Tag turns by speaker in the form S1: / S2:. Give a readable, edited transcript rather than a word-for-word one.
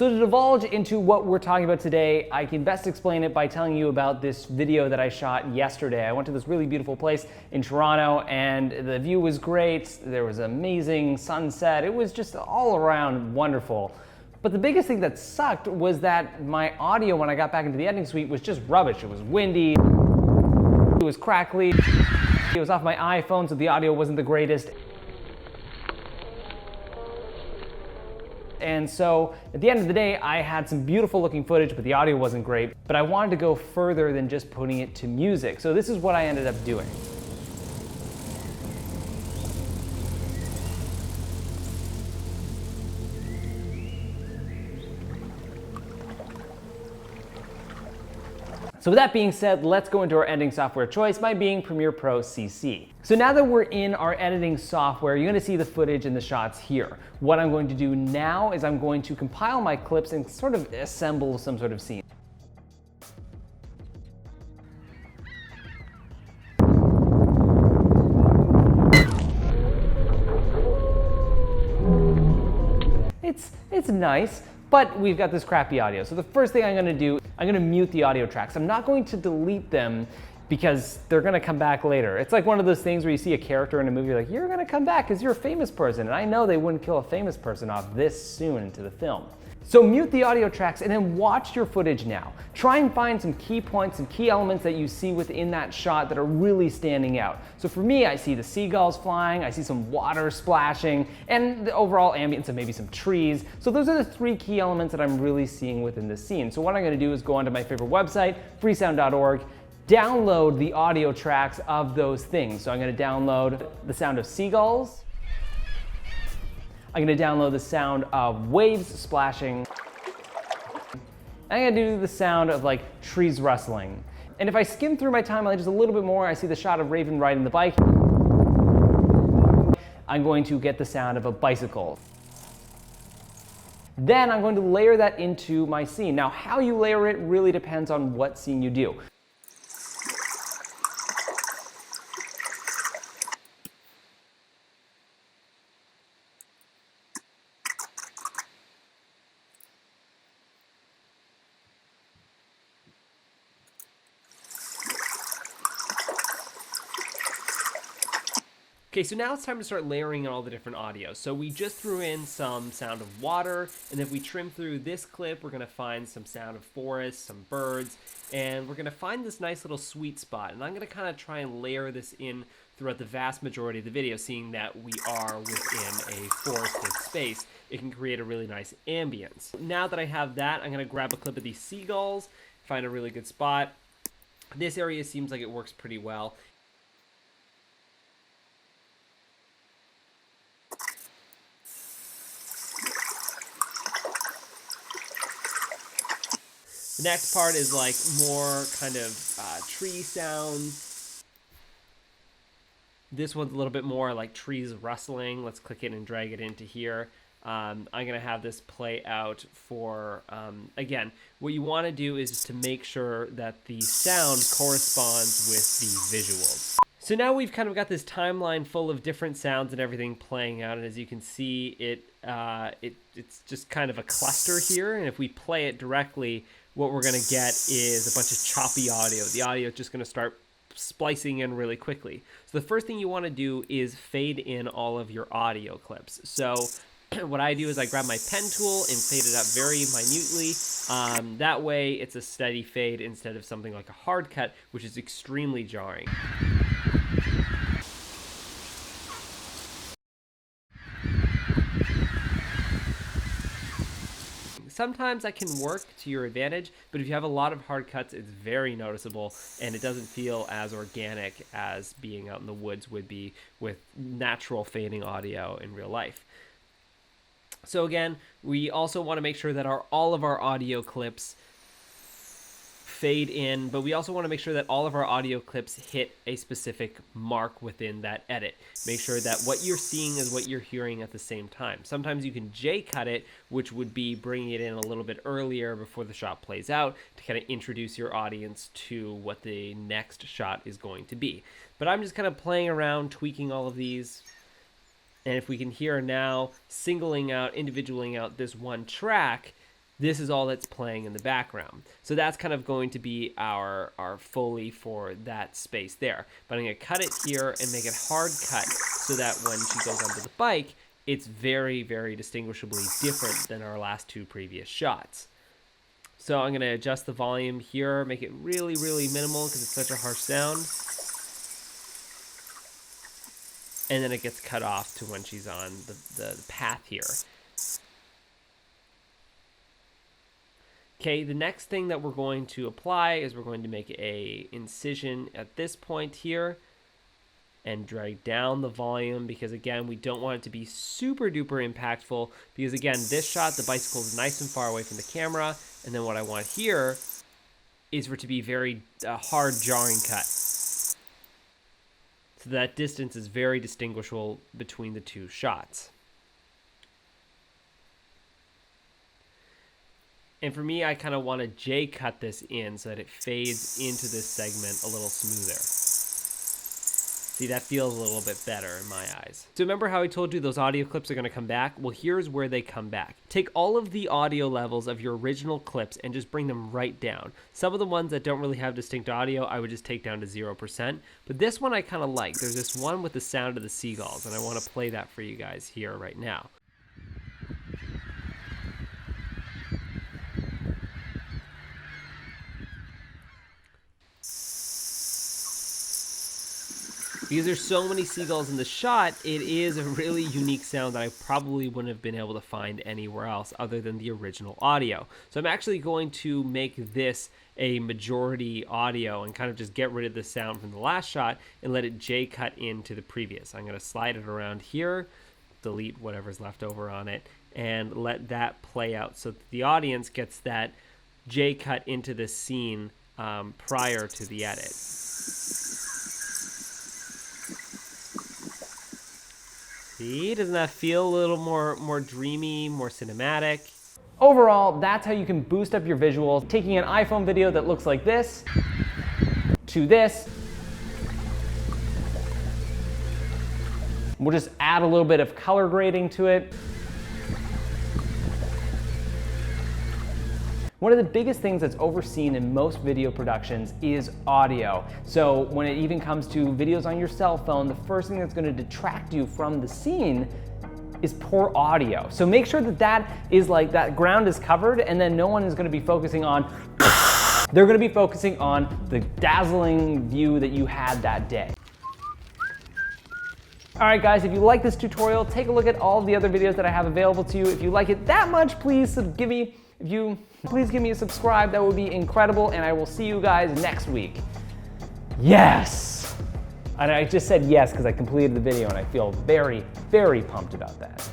S1: So to divulge into what we're talking about today, I can best explain it by telling you about this video that I shot yesterday. I went to this really beautiful place in Toronto and the view was great. There was amazing sunset. It was just all around wonderful. But the biggest thing that sucked was that my audio when I got back into the editing suite was just rubbish. It was windy, it was crackly, it was off my iPhone, so the audio wasn't the greatest. And so at the end of the day, I had some beautiful looking footage, but the audio wasn't great. But I wanted to go further than just putting it to music. So this is what I ended up doing. So with that being said, let's go into our editing software choice, mine being Premiere Pro CC. So now that we're in our editing software, you're gonna see the footage and the shots here. What I'm going to do now is I'm going to compile my clips and sort of assemble some sort of scene. It's nice, but we've got this crappy audio. So the first thing I'm gonna do, I'm gonna mute the audio tracks. I'm not going to delete them because they're gonna come back later. It's like one of those things where you see a character in a movie, like, you're gonna come back because you're a famous person. And I know they wouldn't kill a famous person off this soon into the film. So mute the audio tracks and then watch your footage now. Try and find some key points, some key elements that you see within that shot that are really standing out. So for me, I see the seagulls flying, I see some water splashing, and the overall ambience of maybe some trees. So those are the three key elements that I'm really seeing within this scene. So what I'm gonna do is go onto my favorite website, freesound.org, download the audio tracks of those things. So I'm gonna download the sound of seagulls, I'm gonna download the sound of waves splashing. I'm gonna do the sound of like trees rustling. And if I skim through my timeline just a little bit more, I see the shot of Raven riding the bike. I'm going to get the sound of a bicycle. Then I'm going to layer that into my scene. Now, how you layer it really depends on what scene you do. Okay, so now it's time to start layering all the different audio. So we just threw in some sound of water, and if we trim through this clip, we're gonna find some sound of forest, some birds, and we're gonna find this nice little sweet spot. And I'm gonna kind of try and layer this in throughout the vast majority of the video, seeing that we are within a forested space. It can create a really nice ambience. Now that I have that, I'm gonna grab a clip of these seagulls, find a really good spot. This area seems like it works pretty well. The next part is like more kind of tree sounds. This one's a little bit more like trees rustling. Let's click it and drag it into here. I'm gonna have this play out for, again, what you wanna do is to make sure that the sound corresponds with the visuals. So now we've kind of got this timeline full of different sounds and everything playing out, and as you can see, it's just kind of a cluster here, and if we play it directly, what we're gonna get is a bunch of choppy audio. The audio is just gonna start splicing in really quickly. So the first thing you wanna do is fade in all of your audio clips. So what I do is I grab my pen tool and fade it up very minutely. That way it's a steady fade instead of something like a hard cut, which is extremely jarring. Sometimes that can work to your advantage, but if you have a lot of hard cuts, it's very noticeable and it doesn't feel as organic as being out in the woods would be with natural fading audio in real life. So again, we also want to make sure that all of our audio clips fade in, but we also want to make sure that all of our audio clips hit a specific mark within that edit. Make sure that what you're seeing is what you're hearing at the same time. Sometimes you can J-cut it, which would be bringing it in a little bit earlier before the shot plays out to kind of introduce your audience to what the next shot is going to be. But I'm just kind of playing around, tweaking all of these. And if we can hear now, singling out, individualing out this one track,
S2: this is all that's playing in the background. So that's kind of going to be our Foley for that space there. But I'm gonna cut it here and make it hard cut so that when she goes onto the bike, it's very, very distinguishably different than our last two previous shots. So I'm gonna adjust the volume here, make it really, really minimal because it's such a harsh sound. And then it gets cut off to when she's on the path here. Okay, the next thing that we're going to apply is we're going to make a incision at this point here and drag down the volume because, again, we don't want it to be super duper impactful because, again, this shot, the bicycle is nice and far away from the camera, and then what I want here is for it to be very hard jarring cut. So that distance is very distinguishable between the two shots. And for me, I kind of want to J-cut this in so that it fades into this segment a little smoother. See, that feels a little bit better in my eyes. So remember how I told you those audio clips are going to come back? Well, here's where they come back. Take all of the audio levels of your original clips and just bring them right down. Some of the ones that don't really have distinct audio, I would just take down to 0%. But this one I kind of like. There's this one with the sound of the seagulls, and I want to play that for you guys here right now. Because there's so many seagulls in the shot, it is a really unique sound that I probably wouldn't have been able to find anywhere else other than the original audio. So I'm actually going to make this a majority audio and kind of just get rid of the sound from the last shot and let it J-cut into the previous. I'm going to slide it around here, delete whatever's left over on it, and let that play out so that the audience gets that J-cut into the scene prior to the edit. See, doesn't that feel a little more dreamy, more cinematic?
S1: Overall, that's how you can boost up your visuals, taking an iPhone video that looks like this to this. We'll just add a little bit of color grading to it. One of the biggest things that's overseen in most video productions is audio. So when it even comes to videos on your cell phone, the first thing that's going to detract you from the scene is poor audio. So make sure that that ground is covered, and then no one is going to be focusing on they're going to be focusing on the dazzling view that you had that day. All right, guys, if you like this tutorial, take a look at all the other videos that I have available to you. If you like it that much, please give me a subscribe. That would be incredible, and I will see you guys next week. Yes! And I just said yes because I completed the video, and I feel very, very pumped about that.